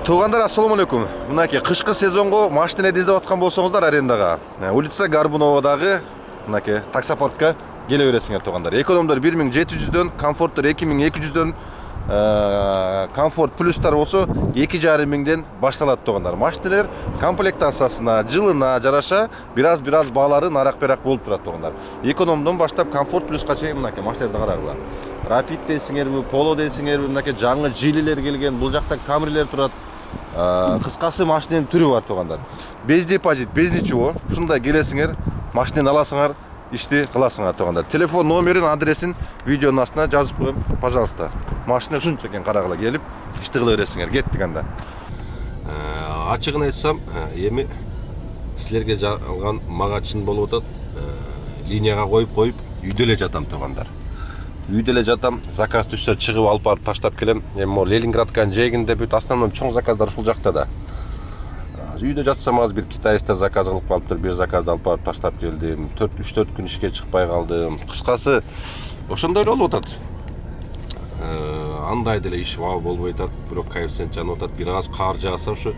Туугандар, ассаламу алейкум. Мынакей кышкы сезонго машина издеп аткан болсоңуздар арендага, улица Горбуновадагы мынакей таксопаркка келе бересиңер туугандар. Экономдор 1700дөн, комфорттор 2200дөн, комфорт плюстар болсо 2500ден башталат туугандар. Машиналар комплектациясына, жылына жараша бир аз баалары нарак-берак болуп турат туугандар. Экономдон баштап комфорт плюска чейин мынакей машиналарды карагыла. Rapid дейсиңерби, Polo дейсиңерби, мынакей жаңы жилилер келген, бул жакта Camry'лер турат. Кыскасы машинанын түрү бар туугандар. Без депозит, без ничего. Ушундай келесиңер, машинаны аласыңар, ишти кыласыңар туугандар. Телефон номерин, адресин видеонун астына жазып коем, пожалуйста. Машина ушунча экен, карагыла келип, ишти кыла бересиңер. Кеттик анда. Ачыгын айтсам, эми силерге алган мага чын болуп атат. Линияга коюп, үйдө эле жатам туугандар. Үйдө эле жатам, заказ түшсө чыгып алып барып таштап келем. Эми Ленинградканын жээгинде бүт основном чоң заказдар ушул жакта да. Үйдө жатсам азыр бир китайстар заказ кылып калыптыр, бир заказды алып барып таштап келдим. 3-4 күн ишке чыкпай калдым. Кыскасы ошондой эле болуп атат. Андай деле иш вау болбой атат, бирок коэффициент жанып атат. Бир аз кар жааса ушу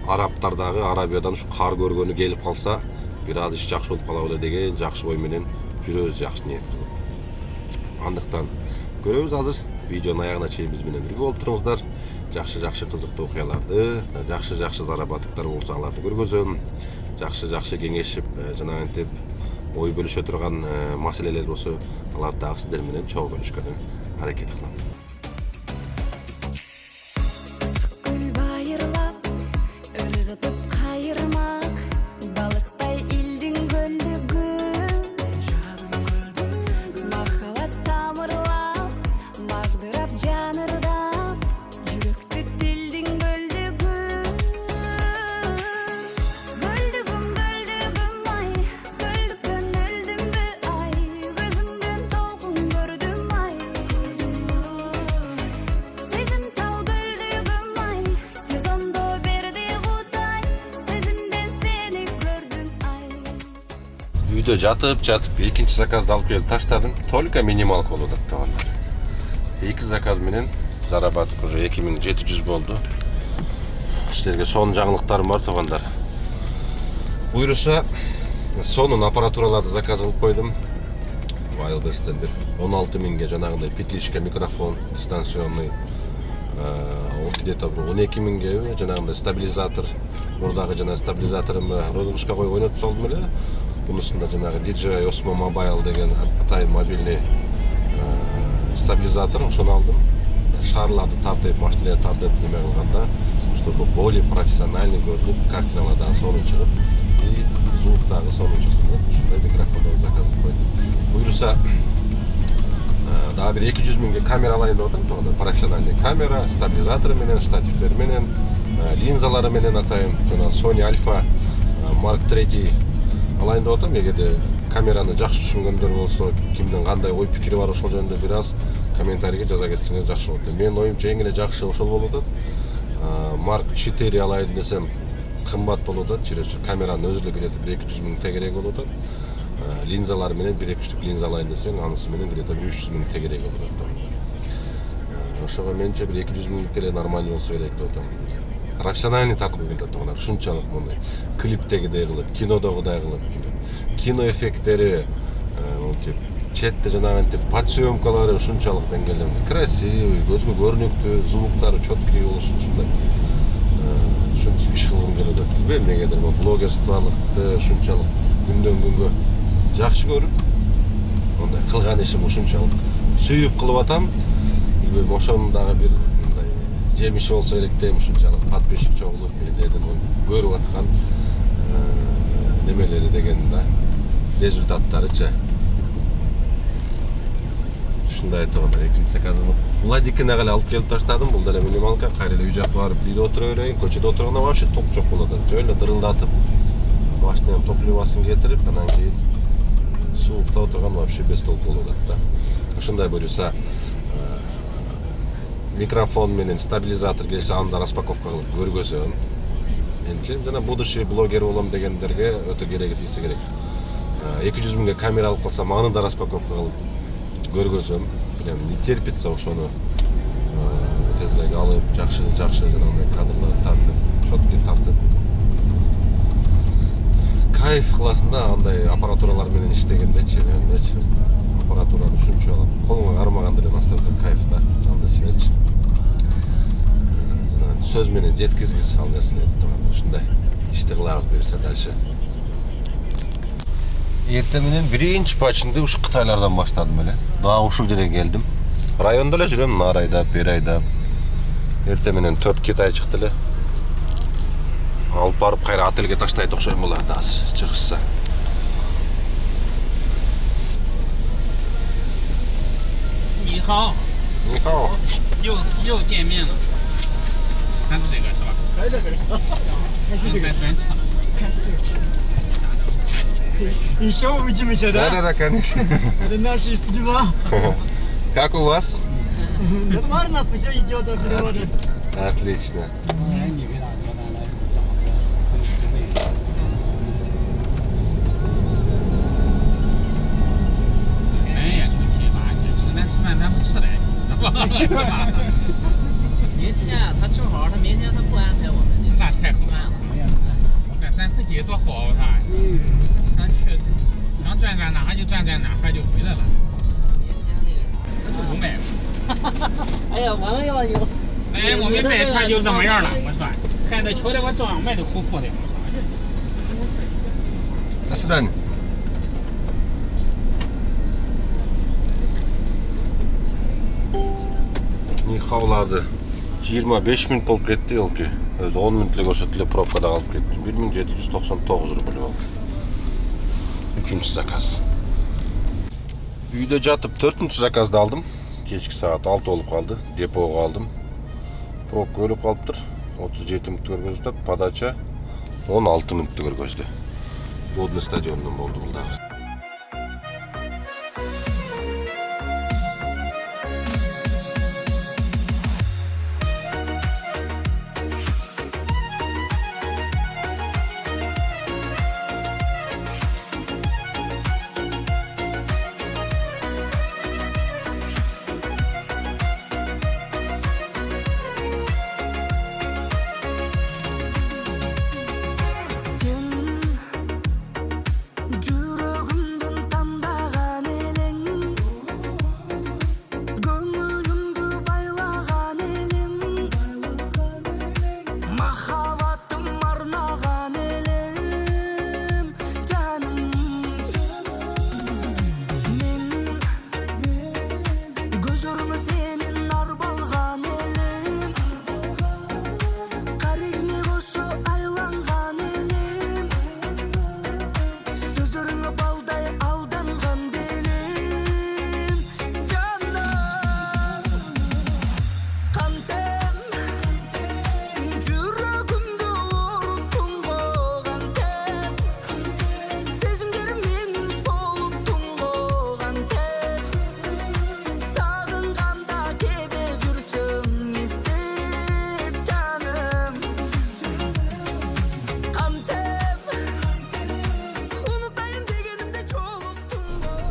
Арабтардагы Арабиядан ушу кар көргөнү келип калса, бир аз иш жакшы болуп кала беле деген жакшы ой менен жүрөбүз, жакшы ниет кылып. Андыктан көрөбүз азыр видеонун аягына чейин биз менен бирге болуп туруңуздар. Жакшы кызыктуу окуяларды, жакшы зарабатыктар болсо аларды көргөзөм. Жакшы кеңешип, жанагынтип ой бөлүшө турган маселелер болсо, аларды дагы сиздер менен чогуу бөлүшкөнгө аракет кылам. Үйдө жатып экинчи заказды алып келип таштадым. Только минималка болуп атат туугандар. Эки заказ менен заработок уже 2700 болду. Силерге сонун жаңылыктарым бар туугандар. Буйруса сонун аппаратураларды заказ кылып койдум. Wildbergs'тен бир 16000ге жанагындай петличка микрофон дистанционный, где-то 12000ге жанагындай стабилизатор, мурдагы жана стабилизаторумду розыгрышка коюп ойнотуп салдым эле. Бунусунда жанагы DJI Osmo Mobile деген атайын мобильный стабилизатор, ошону алдым. Шарларды тартып, машиналарды тартып неме кылганда, чтобы более профессиональный көрүнүп, картиналар дагы сонун чыгып, и звук дагы сонун чыксын деп ушундай микрофондорду заказ кылып койдум. Буйруса дагы бир 200.000ге камера алайын деп атам туугандар. Профессиональный камера, стабилизатору менен, штативтери менен, линзалары менен атайын, жана Sony Alpha Mark III алайын деп атам. Эгерде камераны жакшы түшүнгөндөр болсо, кимдин кандай ой пикири бар ошол жөнүндө бир аз комментарийге жаза кетсеңер жакшы болот. Менин оюмча эң эле жакшы ошол болуп атат. Mark IV алайын десем кымбат болуп атат. Чиречи камеранын өзү эле где-то 200.000 тегерек болуп атат. Линзалар менен 1-2 линза алайын десең, анысы менен где-то 300.000 тегерек болуп атат. Ошого менче бир 200.000 эле нормальный болсо керек деп атам. Профессиональный тартып келет туугандар. Ушунчалык мындай клиптегидей кылып, кинодогудай кылып, кино эффекттери, монтип четте жанагынтип подсъемкалары ушунчалык деңгээлде красивый, көзгө көрүнүктүү, звуктары четкий болушу ушундай. Ушунчалык иш кылгым келет. Эмнегедир блогерстволукты ушунчалык күндөн күнгө жакшы көрүп, мындай кылган ишим ушунчалык сүйүп кылып атам. Билбейм, ошонун дагы бир жемиши болсо керек дейм, ушунчалык подписчик чогулуп, элдердин көрүп аткан немелери деген да результаттарычы. Ушундай туугандар, экинчи заказым Владикине эле алып келип таштадым. Бул деле минималка, кайра эле үй жакка барып үйдө отура берейин. Көчөдө отурганда вообще ток жок болот. Жөн эле дырылдатып, машинанын топливасын кетирип, анан кийин суукта отурган вообще без толку болот да. Ушундай буюрса микрофон менен стабилизатор келсе, анда распаковка кылып көргөзөм. Энчи жана будущий блогер болом дегендерге өтө кереги тийсе керек. 200.000ге камера алып калсам, аны да распаковка кылып көргөзөм. Прям не терпится ошону тезірек алып, жақсы жаңағыдай кадрларды тартып, шотке тартып. Кайф қыласында андай аппаратуралар менен иштегендечи, аппаратураны үшінші алып, қолыңа қармағанда настолько кайф та, андай силерчи. Сөз менен жеткизгиз ал нерселерди турган ушундай ишти кылабыз берсе дальше. Эртең менен биринчи патчинди ушу Кытайлардан баштадым эле. Дагы ушул жерге келдим. Райондо эле жүрөм, нар айдап, бери айдап. Эртең менен 4 Китай чыкты эле. Алып барып кайра отельге таштайт окшойм булар да чыгышса. Ни хао. Ни хао. 又见面了。还是这个是吧？还是这个。还是这个。还是这个。И еще увидим еще, да? Да, конечно. Это наши судьба. Как у вас? Нормально, все идет до перевода. Отлично.他明天他不安排我们，那太好了。咱自己多好是吧？咱去想转哪就转哪，还就回来了。那是不卖。哎呀，我们要有。哎，我们卖船就这么样了，我说，看着瞧的我照样卖的苦苦的。До свидания. Нихауларды 25 минут болып кетті елке. Өзі 10 минутле көрсетіле пробкада қалып кетті. 1799 рубль болды. Üçüncü заказ. Үйде жатып 4-ші заказды алдым. Кешкі сағат 6 болып қалды. Депоға алдым. Пробка өліп қалыптыр. 37 минут көргөздü. Подача 16 минут көргөздü. Водный стадиондан болды бұл дағы.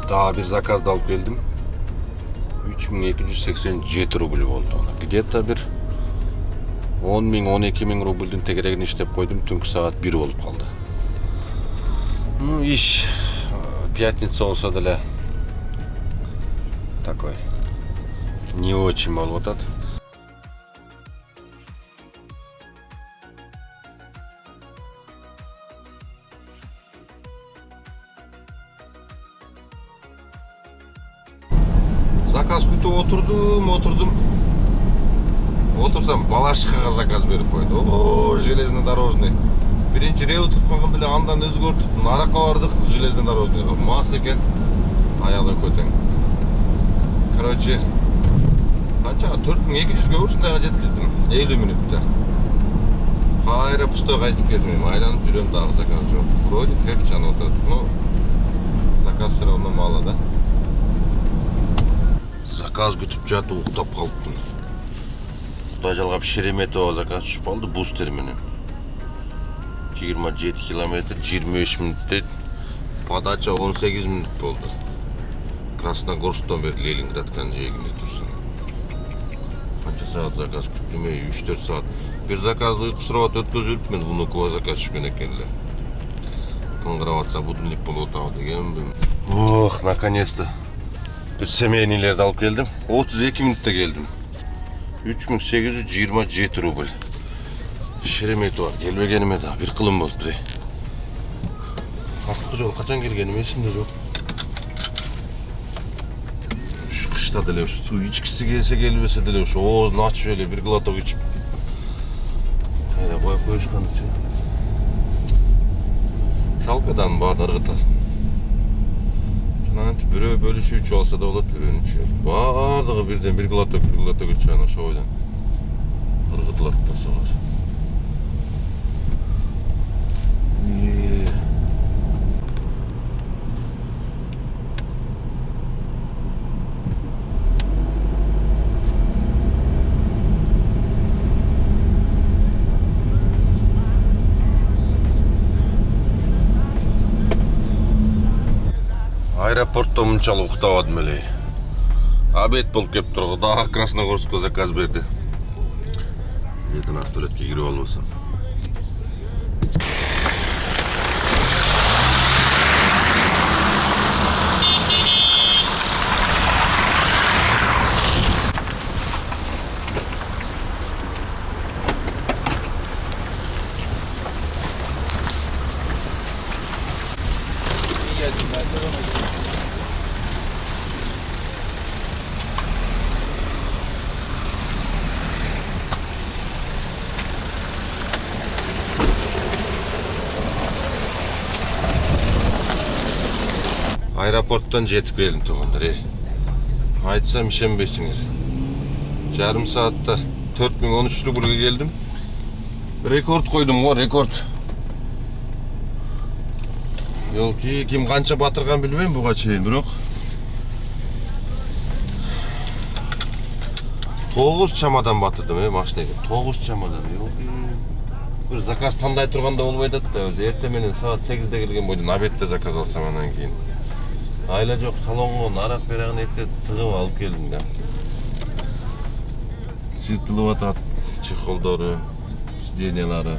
Daha bir zakaz da alıp geldim. 3287 rubl oldu ona. Где-то bir 10 min 12 min rubl'din tegeregini işlep koydum. Tünkü saat 1 olup kaldı. Ну, iş пятница olsa da такой не очень мал вот этот. Заказ күтіп отырдым. Отырсам Балашихаға заказ беріп қойды. О, железнодорожный. Биринчи Реутов қалғанда эле андан өзгөртүп, наракка бардык, железнодорожныйга. Мас экен. Аял өкөтең. Короче, канчага 4200 ушундайга жеткиздим. 50 минутта. Кайра пустой кайтып келдим. Айланып жүрөм, дагы заказ жок. Вроде кайф жанып атат. Но заказ все равно мало, да? Заказ күтіп жатып уктап калыпмын. Кудай жалгап Шереметова заказ түшүп калды бустер менен. 27 километр 25 минутта. Подача 18 минут болду. Красногорсктан бери Ленинградка жегине турсун. Канча saat zakaz küttüm, 3-4 saat. Bir zakazды uyku surabıt ötközülüp, men bunu kova zakaz düşkön ekenler. Тыңғырап атса будильник болуп атабы дегенбин. Ох, наконец-то. Bir семейнийлерди алып келдим. 32 минутта келдим. 3827 рубль. Шереметова келбегениме да бир кылым болуптур. Акты жол качан келгеним эсимде жок. Ушу кышта деле ушу суу ичкиси келсе келбесе деле ушу оозун ачып эле бир глоток ичип. Кайра коюп коюшканычы. Шалкадан баарын ыргытасың. Жанагынтип бирөө бөлүшүүчү болсо да болот, бирөөнүчү. Баардыгы бирден бир глоток ичип анан ошо бойдон ыргытылат да солар. Аэропортто мынчалык уктабадым эле. Обед болуп кеп тургу, дагы Красногорскко заказ берди. Эден автолетке кирип албасам. Aeroporttan жетип келдим туугандар. Айтсам ишенбейсиңер. Жарым саатта 4013 рубльге келдим. Рекорд койдум го, рекорд. Ёлки, ким канча батырган билбейм буга чейин, бирок 9 чамадан батырдым, машинеге. 9 чамадан. Ёлки. Бир заказ тандай турганда болбой атат да, эртең менен саат 8де келген бойдон обедте заказ алсам анан кийин. Айла жок, салонго нарак берагын эрте тыгып алып келдим да. Жыртылып атат, чехолдору, сиденьялары.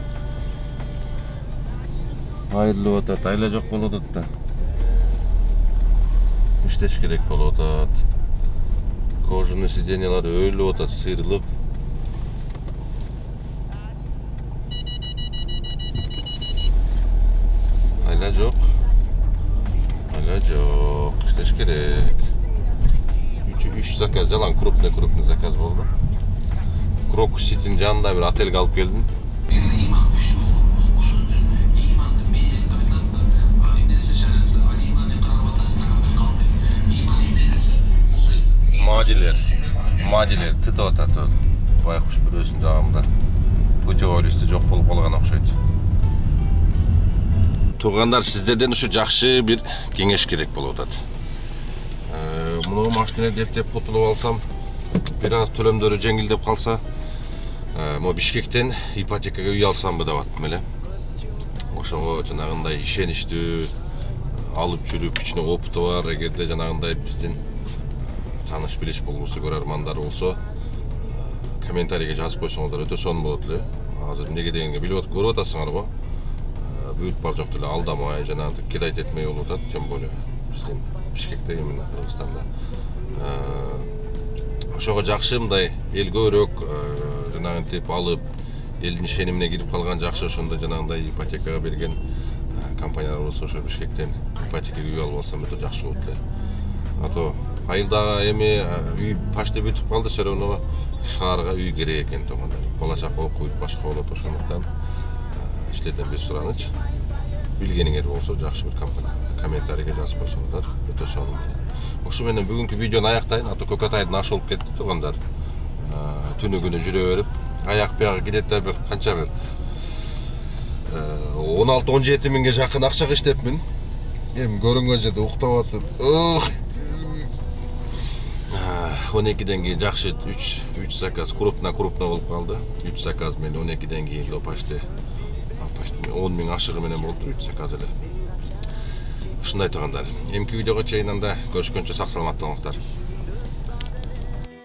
Айрылып атат, айла жок болуп атат да. Иштеш керек болуп атат. Кожаный сиденьялары өлүп атат, сыйрылып. Айла жок. Жоқ, иштеш керек. 3 заказ жалаң крупный заказ болду. Крокус Ситин жанында бир отельге алып келдим. Мадилер тытып атат. Байкуш бирөөсүн жагымда. Путеводитель жок болуп калган окшойт. Туғандар, сіздерден ушу жакшы бир кеңеш керек болуп атат. Муну машина деп кутулуп алсам, бир аз төлөмдөрү жеңилдеп калса, мо Бишкектен ипотекага үй алсамбы деп аттым эле. Ошого жанагындай ишеничтүү алып жүрүп, ичине опыты бар, эгерде жанагындай биздин тааныш билиш болбосо, көрөрмандар болсо, комментарийге жазып койсоңуздар өтө сонун болот эле. Азыр эмнеге дегенге билип көрүп атасыңар го. Büyük barcak dili aldamay, janagı kidayet etmey olup atat, tem böyle bizdin Bişkekte именно Kırgızstanda. Ошого жакшы мындай эл көбүрөөк жанагынтип алып, элдин ишенимине кирип калган жакшы ошондой жанагындай ипотекага берген компаниялар болсо, ошо Бишкектен ипотекага үй алып алсам өтө жакшы болот эле. А то айылдагы эми үй почти бүтүп калды, все равно шаарга үй керек экен туугандар. Бала чака окуйт, башка болот, ошондуктан силерден бир сураныч, билгениңер болсо жакшы бир компания комментарийге жазып койсоңуздар өтө сонун болот. Ушу менен бүгүнкү видеону аяктайын. Аты Көкөт айдын ашы болуп кетти туугандар. Түнү күнү жүрө берип, аяк биягы кидет да бир канча бир 16-17 миңге жакын акчага иштепмин. Эми көрүнгөн жерде уктап атып, 12ден кийин жакшы 3 заказ крупно болуп калды. 3 заказ менен 12ден кийин почти 10 миң ашыгы менен болду 3 заказ эле. Ушундай туугандар. Эмки видеого чейин анда көрүшкөнчө сак саламатта болуңуздар.